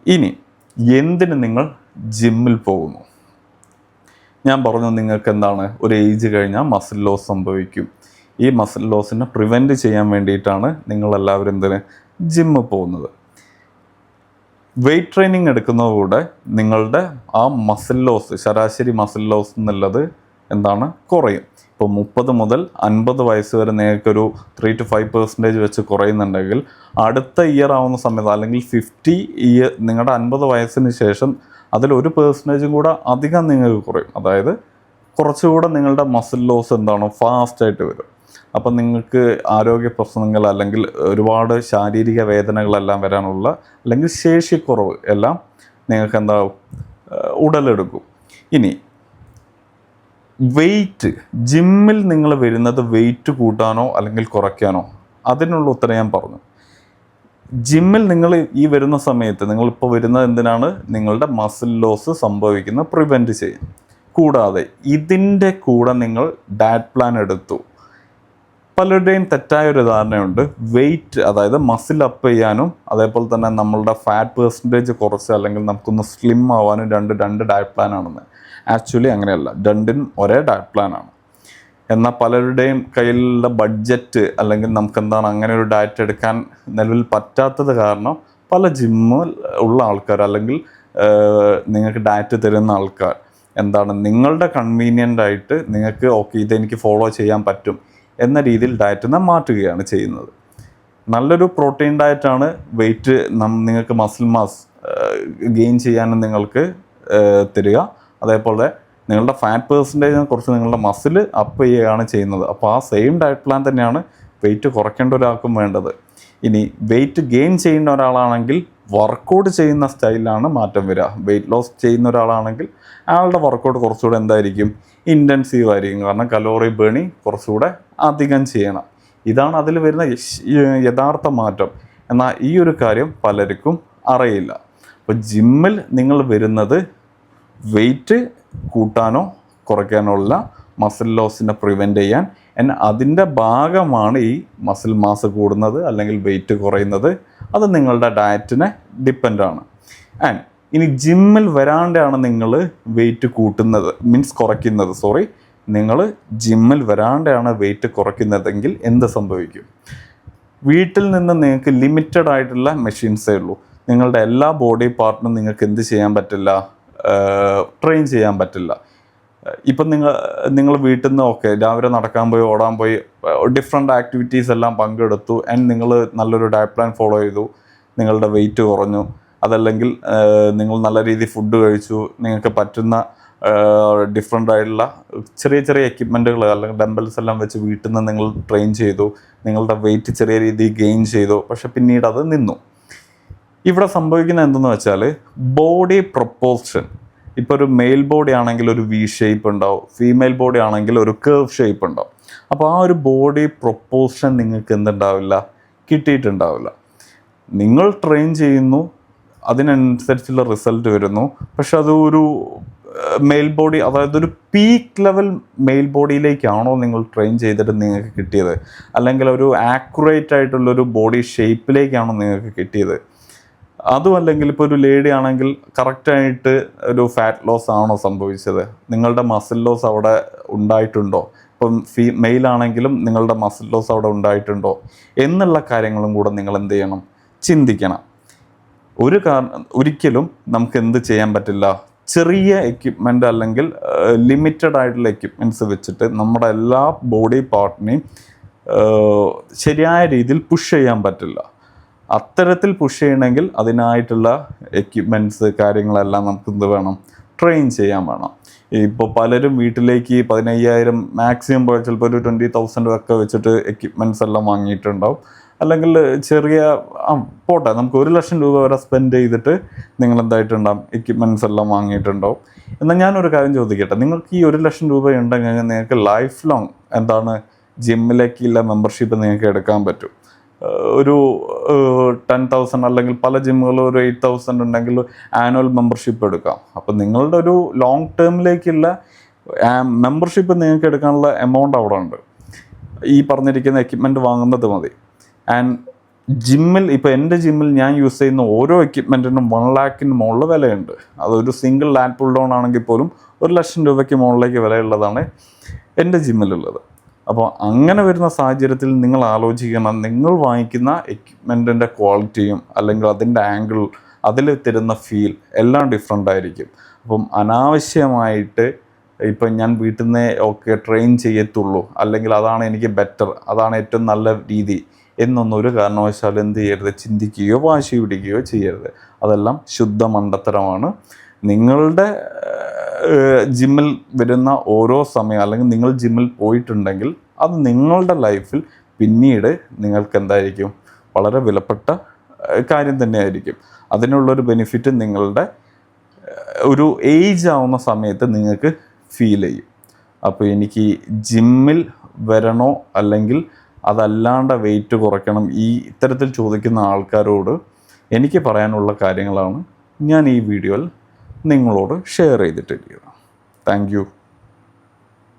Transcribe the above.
ഇനി എന്തിന് നിങ്ങൾ ജിമ്മിൽ പോകുന്നു? ഞാൻ പറഞ്ഞു നിങ്ങൾക്ക് എന്താണ്, ഒരു ഏജ് കഴിഞ്ഞാൽ മസിൽ ലോസ് സംഭവിക്കും. ഈ മസിൽ ലോസിനെ പ്രിവെൻറ്റ് ചെയ്യാൻ വേണ്ടിയിട്ടാണ് നിങ്ങളെല്ലാവരും എന്തിന് ജിമ്മിൽ പോകുന്നത്. വെയ്റ്റ് ട്രെയിനിങ് എടുക്കുന്നതുകൂടെ നിങ്ങളുടെ ആ മസിൽ ലോസ്, ശരാശരി മസിൽ ലോസ് എന്നുള്ളത് എന്താണ്, കുറയും. ഇപ്പോൾ 30 മുതൽ 50 വയസ്സ് വരെ നിങ്ങൾക്കൊരു 3 to 5% വെച്ച് കുറയുന്നുണ്ടെങ്കിൽ അടുത്ത ഇയർ ആവുന്ന സമയത്ത്, അല്ലെങ്കിൽ 50 ഇയർ, നിങ്ങളുടെ 50 വയസ്സിന് ശേഷം അതിലൊരു പെർസെൻറ്റേജും കൂടെ അധികം നിങ്ങൾക്ക് കുറയും. അതായത് കുറച്ചുകൂടെ നിങ്ങളുടെ മസിൽ ലോസ് എന്താണ്, ഫാസ്റ്റായിട്ട് വരും. അപ്പം നിങ്ങൾക്ക് ആരോഗ്യ പ്രശ്നങ്ങൾ അല്ലെങ്കിൽ ഒരുപാട് ശാരീരിക വേദനകളെല്ലാം വരാനുള്ള, അല്ലെങ്കിൽ ശേഷിക്കുറവ് എല്ലാം നിങ്ങൾക്ക് എന്താവും, ഉടലെടുക്കും. ഇനി വെയിറ്റ്, ജിമ്മിൽ നിങ്ങൾ വരുന്നത് വെയിറ്റ് കൂട്ടാനോ അല്ലെങ്കിൽ കുറയ്ക്കാനോ? അതിനുള്ള ഉത്തരം ഞാൻ പറഞ്ഞു. ജിമ്മിൽ നിങ്ങൾ ഈ വരുന്ന സമയത്ത്, നിങ്ങളിപ്പോൾ വരുന്നത് എന്തിനാണ്, നിങ്ങളുടെ മസിൽ ലോസ് സംഭവിക്കുന്ന പ്രിവെൻറ്റ് ചെയ്യാൻ. കൂടാതെ ഇതിൻ്റെ കൂടെ നിങ്ങൾ ഡയറ്റ് പ്ലാൻ എടുത്തു. പലരുടെയും തെറ്റായൊരു ധാരണയുണ്ട്, വെയിറ്റ് അതായത് മസിൽ അപ്പ് ചെയ്യാനും അതേപോലെ തന്നെ നമ്മളുടെ ഫാറ്റ് പെർസെൻറ്റേജ് കുറച്ച് അല്ലെങ്കിൽ നമുക്കൊന്ന് സ്ലിം ആവാനും രണ്ട് ഡയറ്റ് പ്ലാൻ ആണെന്ന്. ആക്ച്വലി അങ്ങനെയല്ല, രണ്ടിനും ഒരേ ഡയറ്റ് പ്ലാനാണ്. എന്നാൽ പലരുടെയും കയ്യിലുള്ള ബഡ്ജറ്റ് അല്ലെങ്കിൽ നമുക്കെന്താണ് അങ്ങനെ ഒരു ഡയറ്റ് എടുക്കാൻ നിലവിൽ പറ്റാത്തത് കാരണം പല ജിമ്മിൽ ഉള്ള ആൾക്കാർ അല്ലെങ്കിൽ നിങ്ങൾക്ക് ഡയറ്റ് തരുന്ന ആൾക്കാർ എന്താണ്, നിങ്ങളുടെ കൺവീനിയൻ്റ് ആയിട്ട് നിങ്ങൾക്ക് ഓക്കെ ഇതെനിക്ക് ഫോളോ ചെയ്യാൻ പറ്റും എന്ന രീതിയിൽ ഡയറ്റിനെ മാറ്റുകയാണ് ചെയ്യുന്നത്. നല്ലൊരു പ്രോട്ടീൻ ഡയറ്റാണ് വെയിറ്റ് നിങ്ങൾക്ക് മസിൽ മാസ് ഗെയിൻ ചെയ്യാനും നിങ്ങൾക്ക് തരിക. അതേപോലെ നിങ്ങളുടെ ഫാറ്റ് പെർസെൻറ്റേജിനെ കുറച്ച് നിങ്ങളുടെ മസിൽ അപ്പ് ചെയ്യുകയാണ് ചെയ്യുന്നത്. അപ്പോൾ ആ സെയിം ഡയറ്റ് പ്ലാൻ തന്നെയാണ് വെയിറ്റ് കുറയ്ക്കേണ്ട ഒരാൾക്കും വേണ്ടത്. ഇനി വെയിറ്റ് ഗെയിൻ ചെയ്യുന്ന ഒരാളാണെങ്കിൽ വർക്കൗട്ട് ചെയ്യുന്ന സ്റ്റൈലിലാണ് മാറ്റം വരിക. വെയിറ്റ് ലോസ് ചെയ്യുന്ന ഒരാളാണെങ്കിൽ അയാളുടെ വർക്കൗട്ട് കുറച്ചുകൂടെ എന്തായിരിക്കും, ഇൻറ്റൻസീവ് ആയിരിക്കും. കാരണം കലോറി ബേണിങ് കുറച്ചുകൂടെ അധികം ചെയ്യണം. ഇതാണ് അതിൽ വരുന്ന യഥാർത്ഥ മാറ്റം. എന്നാൽ ഈ ഒരു കാര്യം പലർക്കും അറിയില്ല. അപ്പോൾ ജിമ്മിൽ നിങ്ങൾ വരുന്നത് വെയിറ്റ് കൂട്ടാനോ കുറയ്ക്കാനോ ഉള്ള, മസിൽ ലോസിനെ പ്രിവെൻറ്റ് ചെയ്യാൻ. അതിൻ്റെ ഭാഗമാണ് ഈ മസിൽ മാസ് കൂടുന്നത് അല്ലെങ്കിൽ വെയിറ്റ് കുറയുന്നത്. അത് നിങ്ങളുടെ ഡയറ്റിനെ ഡിപ്പെൻഡാണ്. ആൻഡ് ഇനി ജിമ്മിൽ വരാണ്ടാണ് നിങ്ങൾ വെയിറ്റ് കൂട്ടുന്നത്, മീൻസ് കുറയ്ക്കുന്നത്, നിങ്ങൾ ജിമ്മിൽ വരാണ്ടാണ് വെയിറ്റ് കുറയ്ക്കുന്നതെങ്കിൽ എന്ത് സംഭവിക്കും? വീട്ടിൽ നിന്ന് നിങ്ങൾക്ക് ലിമിറ്റഡ് ആയിട്ടുള്ള മെഷീൻസേ ഉള്ളൂ. നിങ്ങളുടെ എല്ലാ ബോഡി പാർട്ടിനും നിങ്ങൾക്ക് എന്ത് ചെയ്യാൻ പറ്റില്ല, ട്രെയിൻ ചെയ്യാൻ പറ്റില്ല. ഇപ്പം നിങ്ങൾ വീട്ടിൽ നിന്ന് രാവിലെ നടക്കാൻ പോയി, ഓടാൻ പോയി, ഡിഫറെൻ്റ് ആക്ടിവിറ്റീസ് എല്ലാം പങ്കെടുത്തു, ആൻഡ് നിങ്ങൾ നല്ലൊരു ഡയറ്റ് പ്ലാൻ ഫോളോ ചെയ്തു, നിങ്ങളുടെ വെയിറ്റ് കുറഞ്ഞു. അതല്ലെങ്കിൽ നിങ്ങൾ നല്ല രീതിയിൽ ഫുഡ് കഴിച്ചു, നിങ്ങൾക്ക് പറ്റുന്ന ഡിഫറെൻ്റ് ആയിട്ടുള്ള ചെറിയ എക്യുപ്മെൻറ്റുകൾ അല്ലെങ്കിൽ ഡംബൽസ് എല്ലാം വെച്ച് വീട്ടിൽ നിന്ന് നിങ്ങൾ ട്രെയിൻ ചെയ്തു, നിങ്ങളുടെ വെയിറ്റ് ചെറിയ രീതിയിൽ ഗെയിൻ ചെയ്തു. പക്ഷെ പിന്നീട് അത് നിന്നു. ഇവിടെ സംഭവിക്കുന്നത് എന്തെന്ന് വെച്ചാൽ ബോഡി പ്രൊപ്പോർഷൻ. ഇപ്പോൾ ഒരു മെയിൽ ബോഡി ആണെങ്കിൽ ഒരു വി ഷേപ്പ് ഉണ്ടാവും, ഫീമെയിൽ ബോഡി ആണെങ്കിൽ ഒരു കേർവ് ഷേപ്പ് ഉണ്ടാവും. അപ്പോൾ ആ ഒരു ബോഡി പ്രൊപ്പോർഷൻ നിങ്ങൾക്ക് എന്തുണ്ടാവില്ല, കിട്ടിയിട്ടുണ്ടാവില്ല. നിങ്ങൾ ട്രെയിൻ ചെയ്യുന്നു, അതിനനുസരിച്ചുള്ള റിസൾട്ട് വരുന്നു. പക്ഷെ അത് ഒരു മെയിൽ ബോഡി, അതായത് ഒരു പീക്ക് ലെവൽ മെയിൽ ബോഡിയിലേക്കാണോ നിങ്ങൾ ട്രെയിൻ ചെയ്തിട്ട് നിങ്ങൾക്ക് കിട്ടിയത്, അല്ലെങ്കിൽ ഒരു ആക്യുറേറ്റ് ആയിട്ടുള്ളൊരു ബോഡി ഷേപ്പിലേക്കാണോ നിങ്ങൾക്ക് കിട്ടിയത്? അതും അല്ലെങ്കിൽ ഇപ്പോൾ ഒരു ലേഡി ആണെങ്കിൽ കറക്റ്റായിട്ട് ഒരു ഫാറ്റ് ലോസ് ആണോ സംഭവിച്ചത്, നിങ്ങളുടെ മസിൽ ലോസ് അവിടെ ഉണ്ടായിട്ടുണ്ടോ? ഇപ്പം മെയിലാണെങ്കിലും നിങ്ങളുടെ മസിൽ ലോസ് അവിടെ ഉണ്ടായിട്ടുണ്ടോ എന്നുള്ള കാര്യങ്ങളും കൂടെ നിങ്ങൾ എന്ത് ചെയ്യണം, ചിന്തിക്കണം. ഒരിക്കലും നമുക്ക് എന്ത് ചെയ്യാൻ പറ്റില്ല, ചെറിയ എക്യുപ്മെൻ്റ് അല്ലെങ്കിൽ ലിമിറ്റഡ് ആയിട്ടുള്ള എക്യുപ്മെൻറ്റ്സ് വെച്ചിട്ട് നമ്മുടെ എല്ലാ ബോഡി പാർട്ടിനെയും ശരിയായ രീതിയിൽ പുഷ് ചെയ്യാൻ പറ്റില്ല. അത്തരത്തിൽ പുഷ് ചെയ്യണമെങ്കിൽ അതിനായിട്ടുള്ള എക്യുപ്മെൻറ്റ്സ് കാര്യങ്ങളെല്ലാം നമുക്ക് എന്ത് വേണം, ട്രെയിൻ ചെയ്യാൻ വേണം. ഇപ്പോൾ പലരും വീട്ടിലേക്ക് 15,000 മാക്സിമം പോയാൽ ചിലപ്പോൾ ഒരു 20,000 ഒക്കെ വെച്ചിട്ട് എക്യുപ്മെൻറ്റ്സ് എല്ലാം വാങ്ങിയിട്ടുണ്ടാവും. അല്ലെങ്കിൽ ചെറിയ പോട്ടെ, നമുക്ക് 1,00,000 രൂപ വരെ സ്പെൻഡ് ചെയ്തിട്ട് നിങ്ങൾ എന്തായിട്ടുണ്ടാവും, എക്യുപ്മെൻറ്റ്സ് എല്ലാം വാങ്ങിയിട്ടുണ്ടാവും. എന്നാൽ ഞാനൊരു കാര്യം ചോദിക്കട്ടെ, നിങ്ങൾക്ക് ഈ 1,00,000 രൂപ ഉണ്ടെങ്കിൽ നിങ്ങൾക്ക് ലൈഫ് ലോങ് എന്താണ് ജിമ്മിലേക്കുള്ള മെമ്പർഷിപ്പ് നിങ്ങൾക്ക് എടുക്കാൻ പറ്റും. ഒരു 10,000 അല്ലെങ്കിൽ പല ജിമ്മുകളും ഒരു 8,000 ഉണ്ടെങ്കിൽ ആനുവൽ മെമ്പർഷിപ്പ് എടുക്കാം. അപ്പം നിങ്ങളുടെ ഒരു ലോങ് ടേമിലേക്കുള്ള മെമ്പർഷിപ്പ് നിങ്ങൾക്ക് എടുക്കാനുള്ള എമൗണ്ട് അവിടെ ഉണ്ട്. ഈ പറഞ്ഞിരിക്കുന്ന എക്യുപ്മെൻറ്റ് വാങ്ങുന്നത് മതി. ആൻഡ് ജിമ്മിൽ ഇപ്പോൾ എൻ്റെ ജിമ്മിൽ ഞാൻ യൂസ് ചെയ്യുന്ന ഓരോ എക്യുപ്മെൻറ്റിനും 1 lakhന് മുകളിൽ വിലയുണ്ട്. അതൊരു സിംഗിൾ ലാറ്റ് പുൾ ഡൗൺ ആണെങ്കിൽ പോലും 1,00,000 രൂപയ്ക്ക് മുകളിലേക്ക് വിലയുള്ളതാണ് എൻ്റെ ജിമ്മിലുള്ളത്. അപ്പോൾ അങ്ങനെ വരുന്ന സാഹചര്യത്തിൽ നിങ്ങൾ ആലോചിക്കണം, നിങ്ങൾ വാങ്ങിക്കുന്ന എക്യുപ്മെൻറ്റിൻ്റെ ക്വാളിറ്റിയും അല്ലെങ്കിൽ അതിൻ്റെ ആംഗിൾ, അതിൽ തരുന്ന ഫീൽ എല്ലാം ഡിഫറെൻ്റ് ആയിരിക്കും. അപ്പം അനാവശ്യമായിട്ട് ഇപ്പം ഞാൻ വീട്ടിൽ നിന്ന് ഒക്കെ ട്രെയിൻ ചെയ്യത്തുള്ളൂ, അല്ലെങ്കിൽ അതാണ് എനിക്ക് ബെറ്റർ, അതാണ് ഏറ്റവും നല്ല രീതി എന്നൊന്നും ഒരു കാരണവശാലും എന്ത് ചെയ്യരുത്, ചിന്തിക്കുകയോ വാശി പിടിക്കുകയോ ചെയ്യരുത്. അതെല്ലാം ശുദ്ധ മണ്ടത്തരമാണ്. നിങ്ങളുടെ ജിമ്മിൽ വരുന്ന ഓരോ സമയം, അല്ലെങ്കിൽ നിങ്ങൾ ജിമ്മിൽ പോയിട്ടുണ്ടെങ്കിൽ അത് നിങ്ങളുടെ ലൈഫിൽ പിന്നീട് നിങ്ങൾക്ക് എന്തായിരിക്കും, വളരെ വിലപ്പെട്ട കാര്യം തന്നെയായിരിക്കും. അതിനുള്ളൊരു ബെനിഫിറ്റ് നിങ്ങളുടെ ഒരു ഏജ് ആവുന്ന സമയത്ത് നിങ്ങൾക്ക് ഫീൽ ചെയ്യും. അപ്പോൾ എനിക്ക് ജിമ്മിൽ വരണോ അല്ലെങ്കിൽ അതല്ലാണ്ട് വെയിറ്റ് കുറയ്ക്കണം, ഈ ഇത്തരത്തിൽ ചോദിക്കുന്ന ആൾക്കാരോട് എനിക്ക് പറയാനുള്ള കാര്യങ്ങളാണ് ഞാൻ ഈ വീഡിയോയിൽ നിങ്ങളോട് ഷെയർ ചെയ്തിട്ടിരിക്കുന്നത്. Thank you.